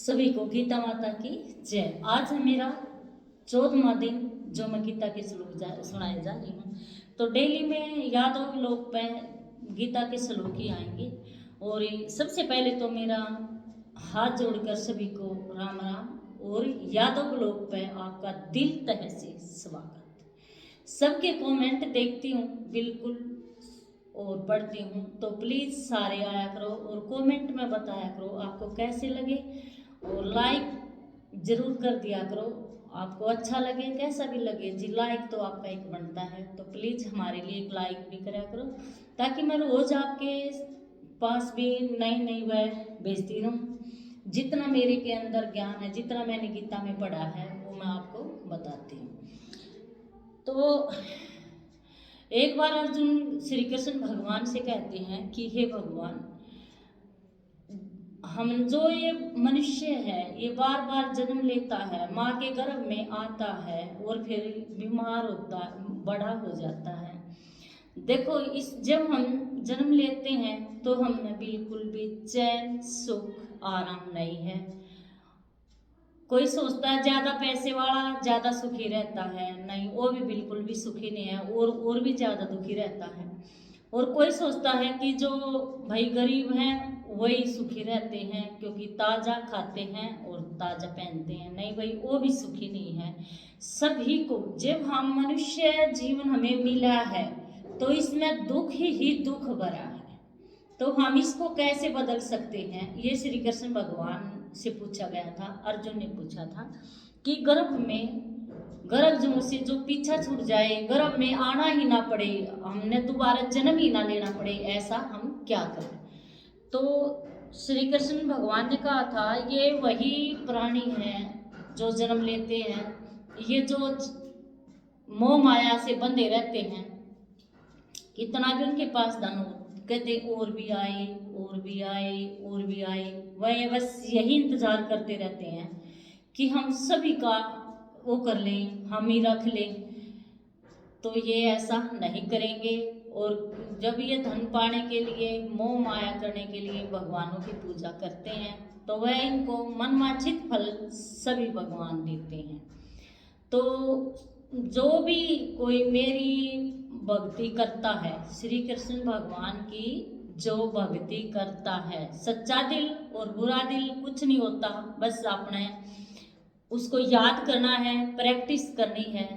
सभी को गीता माता की जय। आज है मेरा 14वां दिन जो मैं गीता के श्लोक सुनाए जा रही हूँ। तो डेली में यादव लोग पे गीता के श्लोक ही आएंगे। और सबसे पहले तो मेरा हाथ जोड़कर सभी को राम राम। और यादव लोग पे आपका दिल तह से स्वागत। सबके कमेंट देखती हूँ बिल्कुल और पढ़ती हूँ, तो प्लीज़ सारे आया करो और कमेंट में बताया करो आपको कैसे लगे, और लाइक ज़रूर कर दिया करो। आपको अच्छा लगे कैसा भी लगे जी, लाइक तो आपका एक बनता है, तो प्लीज़ हमारे लिए एक लाइक भी करा करो ताकि मैं रोज़ आपके पास भी नई नई वह भेजती रहूँ। जितना मेरे के अंदर ज्ञान है, जितना मैंने गीता में पढ़ा है, वो मैं आपको बताती हूँ। तो एक बार अर्जुन श्री कृष्ण भगवान से कहते हैं कि हे भगवान, हम जो ये मनुष्य है ये बार बार जन्म लेता है, माँ के गर्भ में आता है और फिर बीमार होता बड़ा हो जाता है। देखो इस जब हम जन्म लेते हैं तो हमें बिल्कुल भी चैन सुख आराम नहीं है। कोई सोचता है ज़्यादा पैसे वाला ज़्यादा सुखी रहता है, नहीं, वो भी बिल्कुल भी सुखी नहीं है और भी ज़्यादा दुखी रहता है। और कोई सोचता है कि जो भाई गरीब हैं वही सुखी रहते हैं क्योंकि ताज़ा खाते हैं और ताज़ा पहनते हैं, नहीं भाई वो भी सुखी नहीं है। सभी को जब हम मनुष्य जीवन हमें मिला है तो इसमें दुख ही दुख भरा है। तो हम इसको कैसे बदल सकते हैं, ये श्री कृष्ण भगवान से पूछा गया था। अर्जुन ने पूछा था कि गर्भ जो से जो पीछा छूट जाए, गर्भ में आना ही ना पड़े, हमने दोबारा जन्म ही ना लेना पड़े, ऐसा हम क्या करें। तो श्री कृष्ण भगवान ने कहा था ये वही प्राणी हैं जो जन्म लेते हैं, ये जो मोह माया से बंधे रहते हैं, कितना भी उनके पास धन हो कहते और भी आए और भी आए और भी आए, वह बस यही इंतजार करते रहते हैं कि हम सभी का वो कर लें, हम ही रख लें। तो ये ऐसा नहीं करेंगे और जब ये धन पाने के लिए मोह माया करने के लिए भगवानों की पूजा करते हैं तो वह इनको मनवांछित फल सभी भगवान देते हैं। तो जो भी कोई मेरी भक्ति करता है, श्री कृष्ण भगवान की जो भक्ति करता है, सच्चा दिल और बुरा दिल कुछ नहीं होता, बस अपने उसको याद करना है, प्रैक्टिस करनी है।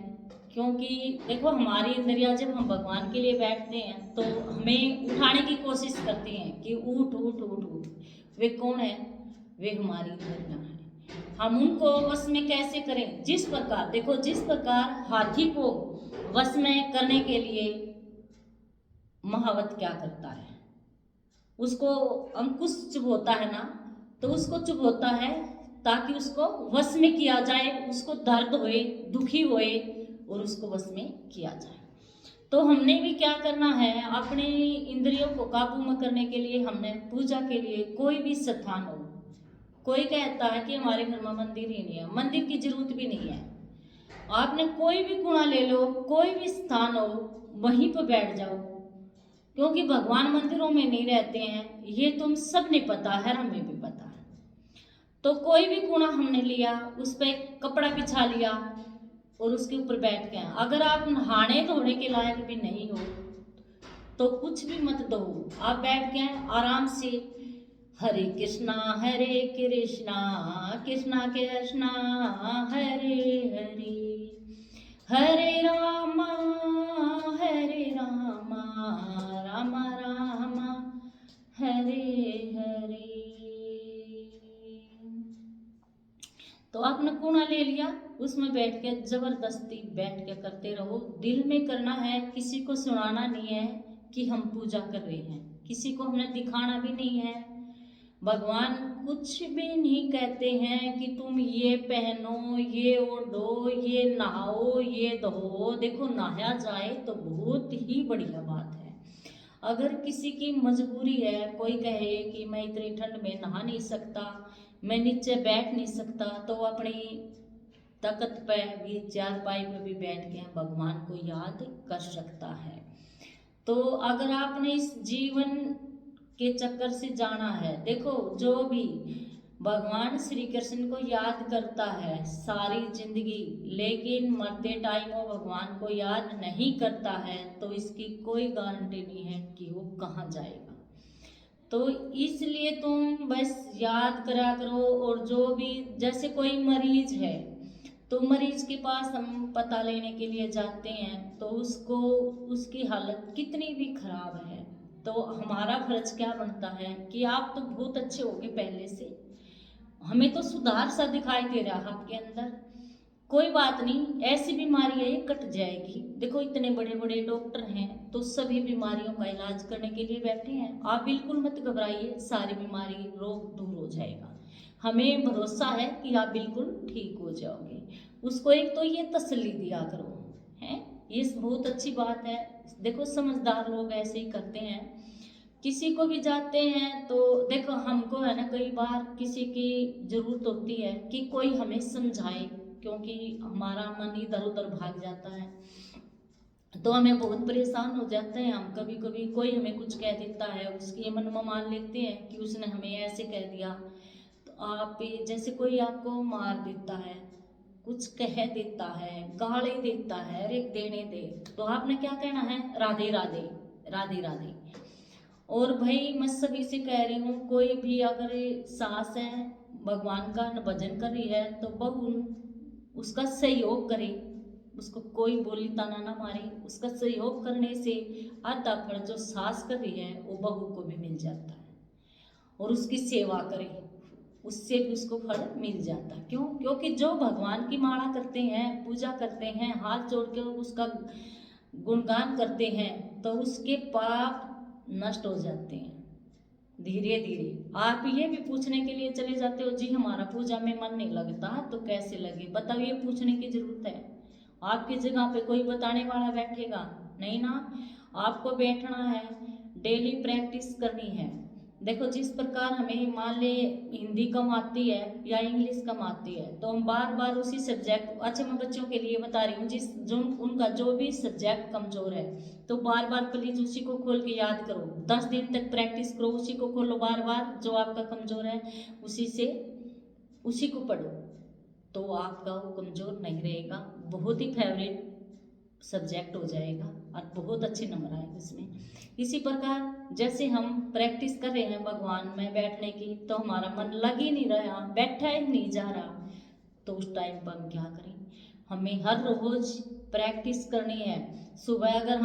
क्योंकि देखो हमारी इंद्रियां जब हम भगवान के लिए बैठते हैं तो हमें उठाने की कोशिश करती हैं कि उठ उठ उठ उठ। वे कौन है? वे हमारी इंद्रियां हैं। हम उनको वश में कैसे करें? जिस प्रकार देखो, जिस प्रकार हाथी को वश में करने के लिए महावत क्या करता है, उसको अंकुश चुभोता है ना, तो उसको चुभोता है ताकि उसको वश में किया जाए, उसको दर्द होए, दुखी होए और उसको वश में किया जाए। तो हमने भी क्या करना है, अपने इंद्रियों को काबू में करने के लिए हमने पूजा के लिए कोई भी स्थान हो, कोई कहता है कि हमारे घर में मंदिर ही नहीं है, मंदिर की जरूरत भी नहीं है। आपने कोई भी गुणा ले लो, कोई भी स्थान हो, वहीं पर बैठ जाओ, क्योंकि भगवान मंदिरों में नहीं रहते हैं, ये तुम सब ने पता है, हमें भी पता है। तो कोई भी गुणा हमने लिया, उस पर एक कपड़ा बिछा लिया और उसके ऊपर बैठ गए। अगर आप नहाने धोने के लायक भी नहीं हो तो कुछ भी मत दो, आप बैठ गए आराम से, हरे कृष्णा कृष्णा कृष्णा हरे हरे, हरे रामा राम राम हरे हरे। तो आपने कुआं ले लिया, उसमें बैठ के जबरदस्ती बैठ के करते रहो। दिल में करना है, किसी को सुनाना नहीं है कि हम पूजा कर रहे हैं, किसी को हमने दिखाना भी नहीं है। भगवान कुछ भी नहीं कहते हैं कि तुम ये पहनो, ये ओढ़ो, ये नहाओ, ये धो। देखो नहाया जाए तो बहुत ही बढ़िया बात है। अगर किसी की मजबूरी है, कोई कहे कि मैं इतनी ठंड में नहा नहीं सकता, मैं नीचे बैठ नहीं सकता, तो अपनी तख्त पे भी, चारपाई पे भी बैठ के भगवान को याद कर सकता है। तो अगर आपने इस जीवन के चक्कर से जाना है, देखो जो भी भगवान श्री कृष्ण को याद करता है सारी जिंदगी, लेकिन मरते टाइम वो भगवान को याद नहीं करता है, तो इसकी कोई गारंटी नहीं है कि वो कहाँ जाएगा। तो इसलिए तुम बस याद करा करो। और जो भी, जैसे कोई मरीज है तो मरीज के पास हम पता लेने के लिए जाते हैं, तो उसको, उसकी हालत कितनी भी खराब है, तो हमारा फर्ज क्या बनता है कि आप तो बहुत अच्छे होगे पहले से, हमें तो सुधार सा दिखाई दे रहा है आपके अंदर, कोई बात नहीं, ऐसी बीमारी है ये कट जाएगी। देखो इतने बड़े बड़े डॉक्टर हैं तो सभी बीमारियों का इलाज करने के लिए बैठे हैं, आप बिल्कुल मत घबराइए, सारी बीमारी रोग दूर हो जाएगा, हमें भरोसा है कि आप बिल्कुल ठीक हो जाओगे। उसको एक तो ये तसल्ली दिया करो, है ये बहुत अच्छी बात है। देखो समझदार लोग ऐसे ही करते हैं, किसी को भी जाते हैं तो देखो हमको है ना, कई बार किसी की जरूरत होती है कि कोई हमें समझाए, क्योंकि हमारा मन इधर उधर भाग जाता है, तो हमें बहुत परेशान हो जाते हैं हम। कभी कभी कोई हमें कुछ कह देता है, उसकी मन में मान लेते हैं कि उसने हमें ऐसे कह दिया, तो आप जैसे कोई आपको मार देता है, कुछ कह देता है, गाली देता है, अरे देने दे, तो आपने क्या कहना है, राधे राधे, राधे राधे। और भाई मैं सभी से कह रही हूँ, कोई भी अगर सास है भगवान का भजन कर रही है तो बहू उसका सहयोग करे, उसको कोई बोली ताना ना मारे, उसका सहयोग करने से आधा फल जो सास कर रही है वो बहू को भी मिल जाता है, और उसकी सेवा करे उससे भी उसको फल मिल जाता है। क्यों? क्योंकि जो भगवान की माला करते हैं, पूजा करते हैं, हाथ जोड़ के उसका गुणगान करते हैं, तो उसके पाप नष्ट हो जाते हैं धीरे धीरे। आप ये भी पूछने के लिए चले जाते हो, जी हमारा पूजा में मन नहीं लगता, तो कैसे लगे बताओ, ये पूछने की जरूरत है? आपकी जगह पे कोई बताने वाला बैठेगा नहीं ना, आपको बैठना है, डेली प्रैक्टिस करनी है। देखो जिस प्रकार हमें मान ले हिंदी कम आती है या इंग्लिश कम आती है, तो हम बार बार उसी सब्जेक्ट, अच्छा मैं बच्चों के लिए बता रही हूँ, जिस जो उनका जो भी सब्जेक्ट कमजोर है, तो बार बार प्लीज उसी को खोल के याद करो, 10 दिन तक प्रैक्टिस करो, उसी को खोलो बार बार, जो आपका कमजोर है उसी से, उसी को पढ़ो, तो आपका वो कमजोर नहीं रहेगा, बहुत ही फेवरेट सब्जेक्ट हो जाएगा और बहुत अच्छे नंबर आएंगे इसमें। इसी प्रकार जैसे हम प्रैक्टिस कर रहे हैं भगवान में बैठने की, तो हमारा मन लग ही नहीं रहा, बैठा ही नहीं जा रहा, तो उस टाइम पर हम क्या करें, हमें हर रोज प्रैक्टिस करनी है। सुबह अगर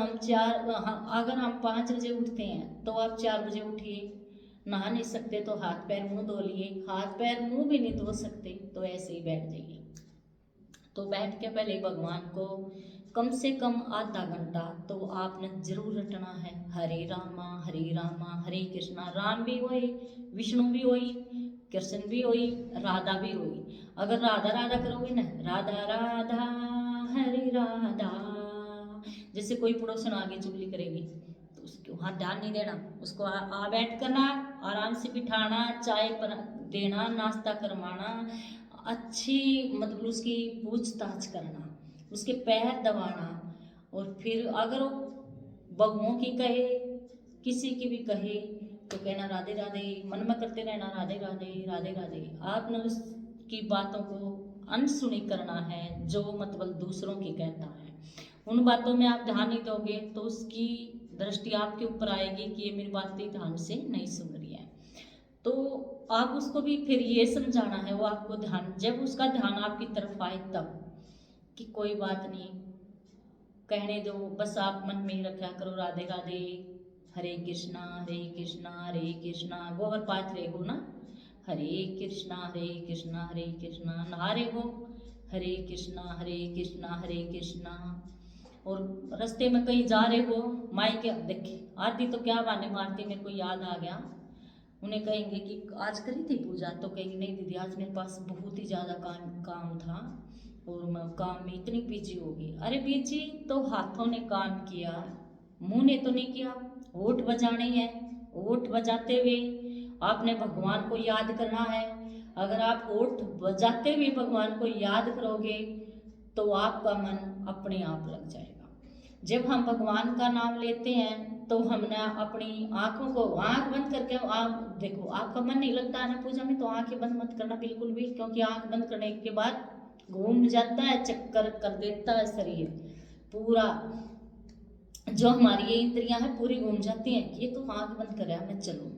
हम 5 बजे उठते हैं तो आप 4 बजे उठिए, नहा नहीं सकते तो हाथ पैर मुंह धो लिए, हाथ पैर मुंह भी नहीं धो सकते तो ऐसे ही बैठ जाइए। तो बैठ के पहले भगवान को कम से कम आधा घंटा तो आपने जरूर रटना है, हरे रामा हरे कृष्णा, राम भी वही, विष्णु भी वही, कृष्ण भी वही, राधा भी वही। अगर राधा राधा करोगे ना, राधा राधा हरे राधा, जैसे कोई पड़ोसन आगे चुगली करेगी तो उसके वहाँ ध्यान नहीं देना, उसको आ बैठ करना, आराम से बिठाना, चाय पर देना, नाश्ता करवाना, अच्छी मतलब उसकी पूछताछ करना, उसके पैर दबाना, और फिर अगर वो बगुओं की कहे, किसी की भी कहे, तो कहना राधे राधे, मन में करते रहना राधे राधे राधे राधे। आपने उसकी बातों को अनसुनी करना है, जो मतलब दूसरों की कहता है, उन बातों में आप ध्यान नहीं दोगे तो उसकी दृष्टि आपके ऊपर आएगी कि ये मेरी बातें ध्यान से नहीं सुन रही है। तो आप उसको भी फिर ये समझाना है, वो आपको ध्यान, जब उसका ध्यान आपकी तरफ आए तब, कि कोई बात नहीं, कहने दो, बस आप मन में ही रखा करो राधे राधे, हरे कृष्णा हरे कृष्णा, गोबर पाच रहे हो ना, हरे कृष्णा हरे कृष्णा, नहा रहे हो, हरे कृष्णा हरे कृष्णा। और रास्ते में कहीं जा रहे हो, माई के देखे आरती तो क्या बहाने मारती, मेरे को याद आ गया, उन्हें कहेंगे कि आज करी थी पूजा, तो कहेंगे नहीं दीदी आज मेरे पास बहुत ही ज़्यादा काम था और मैं काम में इतनी बिजी हो गई। अरे बिजी तो हाथों ने काम किया, मुंह ने तो नहीं किया। ओठ बजाने हैं, ओठ बजाते हुए आपने भगवान को याद करना है। अगर आप ओठ बजाते हुए भगवान को याद करोगे तो आपका मन अपने आप लग जाएगा। जब हम भगवान का नाम लेते हैं तो हमने अपनी आंखों को आंख बंद करके, आप देखो आपका मन नहीं लगता है ना पूजा में, तो आंखें बंद मत करना बिल्कुल भी, क्योंकि आंख बंद करने के बाद घूम जाता है, चक्कर कर देता है शरीर पूरा, जो हमारी ये इंद्रियां हैं पूरी घूम जाती हैं। ये तो आंख बंद कर रहा है, मैं चलूँ।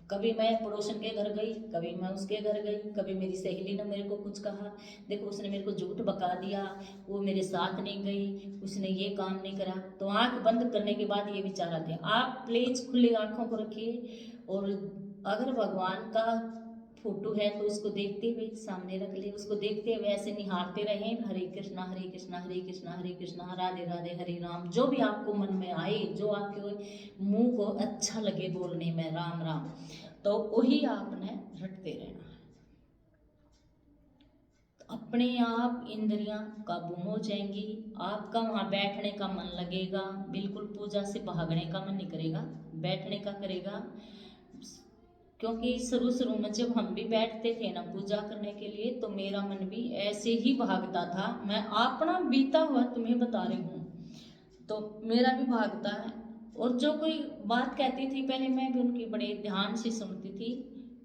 कभी मैं पड़ोसन के घर गई, कभी मैं उसके घर गई, कभी मेरी सहेली ने मेरे को कुछ कहा, देखो उसने मेरे को झूठ बका दिया, वो मेरे साथ नहीं गई, उसने ये काम नहीं करा, तो आंख बंद करने के बाद ये विचार आते हैं। आप प्लीज खुली आंखों को रखिए, और अगर भगवान का फोटो है तो उसको देखते हुए सामने रख ले, उसको देखते हुए ऐसे निहारते रहें, हरे कृष्णा हरे कृष्णा हरे कृष्णा हरे कृष्णा राधे राधे हरे राम, जो भी आपको मन में आए, जो आपके मुंह को अच्छा लगे बोलने में राम राम, तो वही आपने रटते रहना है। अपने आप इंद्रियां काबू हो जाएंगी, आपका वहाँ बैठने का मन लगेगा, बिल्कुल पूजा से भागने का मन नहीं करेगा, बैठने का करेगा। क्योंकि शुरू शुरू में जब हम भी बैठते थे ना पूजा करने के लिए, तो मेरा मन भी ऐसे ही भागता था, मैं अपना बीता हुआ तुम्हें बता रही हूँ, तो मेरा भी भागता है। और जो कोई बात कहती थी पहले मैं भी उनकी बड़े ध्यान से सुनती थी,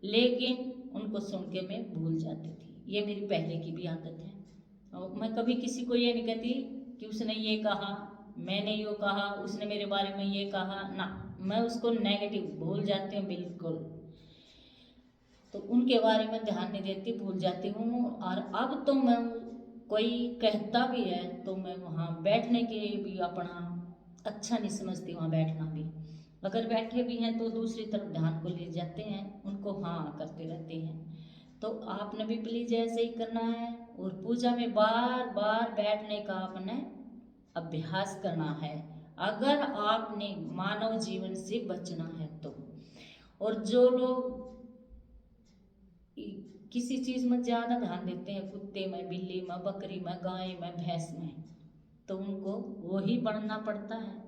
लेकिन उनको सुन के मैं भूल जाती थी, ये मेरी पहले की भी आदत है। और मैं कभी किसी को ये नहीं कहती कि उसने ये कहा, मैंने ये कहा, उसने मेरे बारे में ये कहा ना, मैं उसको नेगेटिव भूल जाती हूँ बिल्कुल, तो उनके बारे में ध्यान नहीं देती, भूल जाती हूँ। और अब तो मैं कोई कहता भी है तो मैं वहाँ बैठने के भी अपना अच्छा नहीं समझती, वहाँ बैठना भी, अगर बैठे भी हैं तो दूसरी तरफ ध्यान को ले जाते हैं, उनको हाँ करते रहते हैं। तो आपने भी प्लीज ऐसे ही करना है, और पूजा में बार बार बैठने का आपने अभ्यास करना है, अगर आपने मानव जीवन से बचना है तो। और जो लोग किसी चीज में ज्यादा ध्यान देते हैं, कुत्ते में, बिल्ली में, बकरी में, गाय में, भैंस में, तो उनको वही बढ़ना पड़ता है।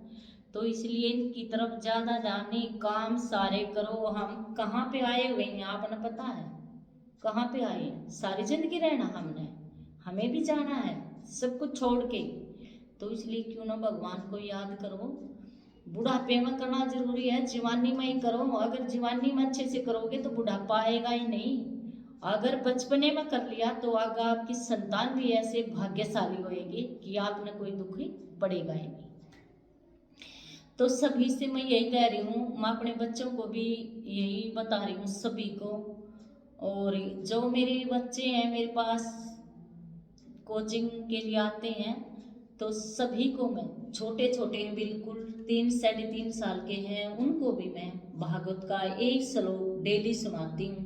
तो इसलिए इनकी तरफ ज्यादा ध्यान नहीं, काम सारे करो। हम कहाँ पे आए हुए हैं आपने पता है, कहाँ पे आए हैं, सारी जिंदगी रहना हमने, हमें भी जाना है सब कुछ छोड़ के, तो इसलिए क्यों ना भगवान को याद करो। बुढ़ापे में करना जरूरी है, जवानी में ही करो, अगर जवानी में अच्छे से करोगे तो बुढ़ापा आएगा ही नहीं, अगर बचपने में कर लिया तो आगे आपकी संतान भी ऐसे भाग्यशाली होएगी कि आपने कोई दुख ही पड़ेगा ही नहीं। तो सभी से मैं यही कह रही हूँ, मैं अपने बच्चों को भी यही बता रही हूँ सभी को, और जो मेरे बच्चे हैं मेरे पास कोचिंग के लिए आते हैं, तो सभी को मैं, छोटे छोटे बिल्कुल 3 साढ़े 3 साल के हैं, उनको भी मैं भागवत का एक श्लोक डेली सुनाती हूँ,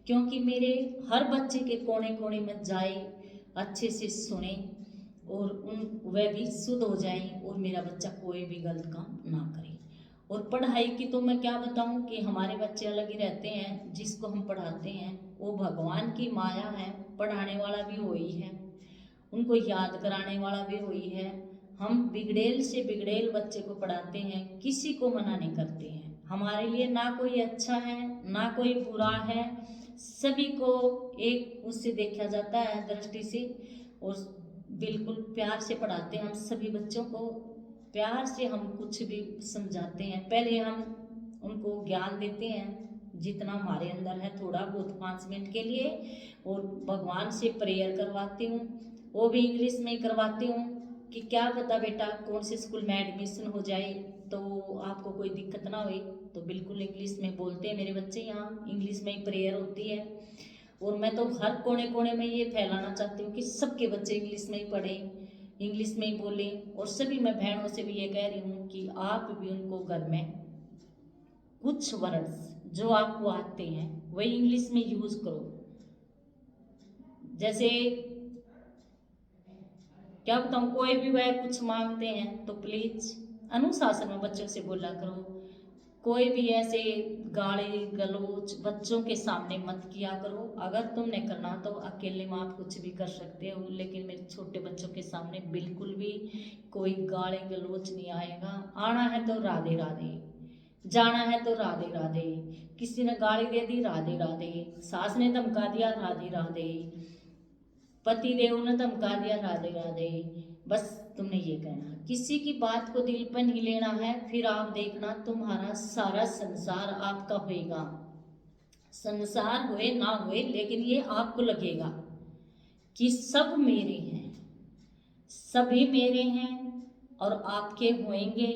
क्योंकि मेरे हर बच्चे के कोने कोने में जाए, अच्छे से सुने, और वह भी शुद्ध हो जाए, और मेरा बच्चा कोई भी गलत काम ना करे। और पढ़ाई की तो मैं क्या बताऊं कि हमारे बच्चे अलग ही रहते हैं, जिसको हम पढ़ाते हैं वो भगवान की माया है, पढ़ाने वाला भी वही है, उनको याद कराने वाला भी वही है। हम बिगड़ेल से बिगड़ेल बच्चे को पढ़ाते हैं, किसी को मना नहीं करते हैं, हमारे लिए ना कोई अच्छा है ना कोई बुरा है, सभी को एक उससे देखा जाता है दृष्टि से, और बिल्कुल प्यार से पढ़ाते हैं हम सभी बच्चों को, प्यार से हम कुछ भी समझाते हैं, पहले हम उनको ज्ञान देते हैं जितना हमारे अंदर है थोड़ा बहुत 5 मिनट के लिए, और भगवान से प्रेयर करवाती हूँ, वो भी इंग्लिश में करवाती हूँ कि क्या पता बेटा कौन से स्कूल में एडमिशन हो जाए तो आपको कोई दिक्कत ना हुई, तो बिल्कुल इंग्लिश में बोलते हैं मेरे बच्चे, यहाँ इंग्लिश में ही प्रेयर होती है। और मैं तो हर कोने कोने में ये फैलाना चाहती हूँ कि सबके बच्चे इंग्लिश में ही पढ़ें, इंग्लिश में ही बोलें, और सभी मैं बहनों से भी ये कह रही हूँ कि आप भी उनको घर में कुछ वर्ड्स जो आपको आते हैं वही इंग्लिश में यूज करो। जैसे क्या बताऊँ, कोई भी वह कुछ मांगते हैं तो प्लीज अनुशासन में बच्चों से बोला करो, कोई भी ऐसे गाली गलौज बच्चों के सामने मत किया करो, अगर तुमने करना तो अकेले में आप कुछ भी कर सकते हो, लेकिन मेरे छोटे बच्चों के सामने बिल्कुल भी कोई गाली गलौज नहीं आएगा। आना है तो राधे राधे, जाना है तो राधे राधे, किसी ने गाली दे दी राधे राधे, सास ने धमका दिया राधे राधे, पति देव ने धमका दिया राधे राधे, बस तुमने ये कहना, किसी की बात को दिल पर नहीं लेना है, फिर आप देखना तुम्हारा सारा संसार आपका होएगा। संसार हुए ना हुए, लेकिन ये आपको लगेगा कि सब मेरे हैं, सभी मेरे हैं और आपके होंगे।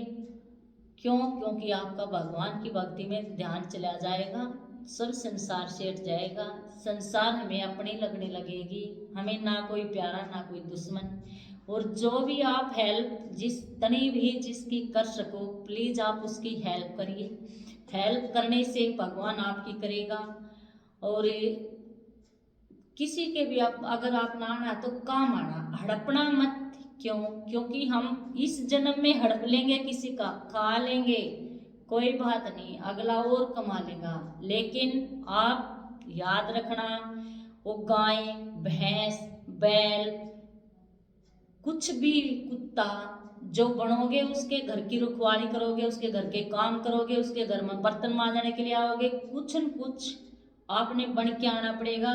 क्यों? क्योंकि आपका भगवान की भक्ति में ध्यान चला जाएगा, सब संसार से हट जाएगा, संसार हमें अपनी लगने लगेगी, हमें ना कोई प्यारा ना कोई दुश्मन। और जो भी आप हेल्प जितनी भी जिसकी कर सको, प्लीज़ आप उसकी हेल्प करिए। हेल्प करने से भगवान आपकी करेगा। और किसी के भी आप अगर आप ना आना तो काम आना, हड़पना मत। क्यों? क्योंकि हम इस जन्म में हड़प लेंगे, किसी का खा लेंगे, कोई बात नहीं, अगला और कमा लेगा। लेकिन आप याद रखना, वो गाय भैंस बैल कुछ भी, कुत्ता जो बनोगे, उसके घर की रखवाली करोगे, उसके घर के काम करोगे, उसके घर में बर्तन मांजने के लिए आओगे, कुछ न कुछ आपने बन के आना पड़ेगा।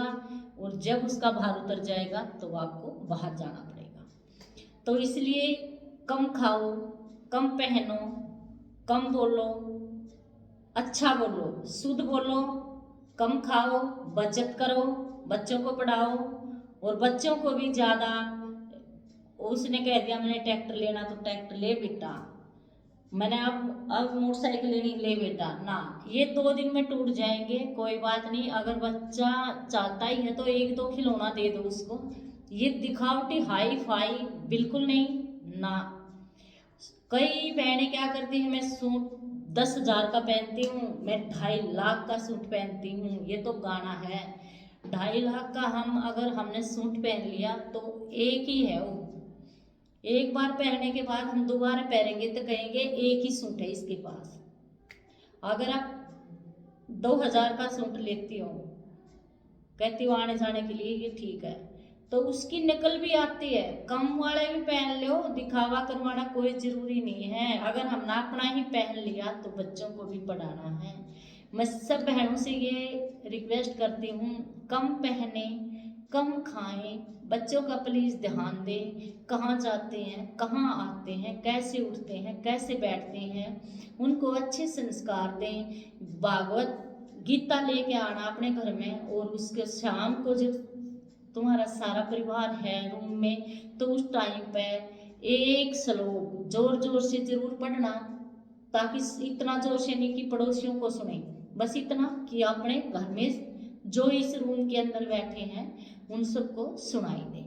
और जब उसका भार उतर जाएगा तो आपको बाहर जाना पड़ेगा। तो इसलिए कम खाओ, कम पहनो, कम बोलो, अच्छा बोलो, शुद्ध बोलो, कम खाओ, बचत करो, बच्चों को पढ़ाओ। और बच्चों को भी ज़्यादा, उसने कह दिया मैंने ट्रैक्टर लेना तो ट्रैक्टर ले बेटा, मैंने अब मोटरसाइकिल लेनी, ले बेटा ना, ये 2 दिन में टूट जाएंगे, कोई बात नहीं। अगर बच्चा चाहता ही है तो 1-2 खिलौना दे दो उसको। ये दिखावटी हाई फाई बिल्कुल नहीं ना। कई बहनें क्या करती हैं, मैं सूट 10,000 का पहनती हूँ, मैं 2.5 लाख का सूट पहनती हूँ, ये तो गाना है। 2.5 लाख का हम अगर हमने सूट पहन लिया तो एक ही है वो, एक बार पहनने के बाद हम दोबारा पहनेंगे तो कहेंगे एक ही सूट है इसके पास। अगर आप 2,000 का सूट लेती हो, कहती हो आने जाने के लिए ये ठीक है, तो उसकी नकल भी आती है, कम वाले भी पहन लो, दिखावा करवाना कोई जरूरी नहीं है। अगर हमने अपना ही पहन लिया तो बच्चों को भी पढ़ाना है। मैं सब बहनों से ये रिक्वेस्ट करती हूँ, कम पहने, कम खाएं, बच्चों का प्लीज़ ध्यान दें, कहाँ जाते हैं, कहाँ आते हैं, कैसे उठते हैं, कैसे बैठते हैं, उनको अच्छे संस्कार दें। भागवत गीता लेके आना अपने घर में, और उसके शाम को जब तुम्हारा सारा परिवार है रूम में, तो उस टाइम पे एक श्लोक जोर जोर से जरूर पढ़ना, ताकि इतना जोर से नहीं कि पड़ोसियों को सुने, बस इतना कि अपने घर में जो इस रूम के अंदर बैठे हैं उन सबको सुनाई दे।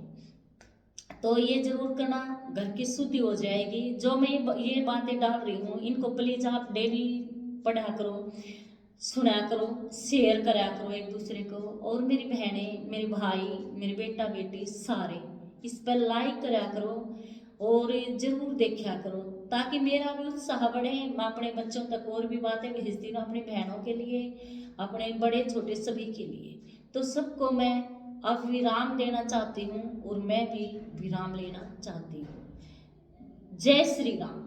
तो ये जरूर करना, घर की शुद्धि हो जाएगी। जो मैं ये बातें डाल रही हूँ इनको प्लीज आप डेली पढ़ा करो, सुना करो, शेयर करा करो एक दूसरे को। और मेरी बहनें, मेरे भाई, मेरे बेटा बेटी सारे इस पर लाइक करा करो और जरूर देखा करो, ताकि मेरा भी उत्साह बढ़े। मैं अपने बच्चों तक और भी बातें भेजती हूँ, अपनी बहनों के लिए, अपने बड़े छोटे सभी के लिए। तो सबको मैं अब विराम देना चाहती हूँ और मैं भी विराम लेना चाहती हूँ। जय श्री राम।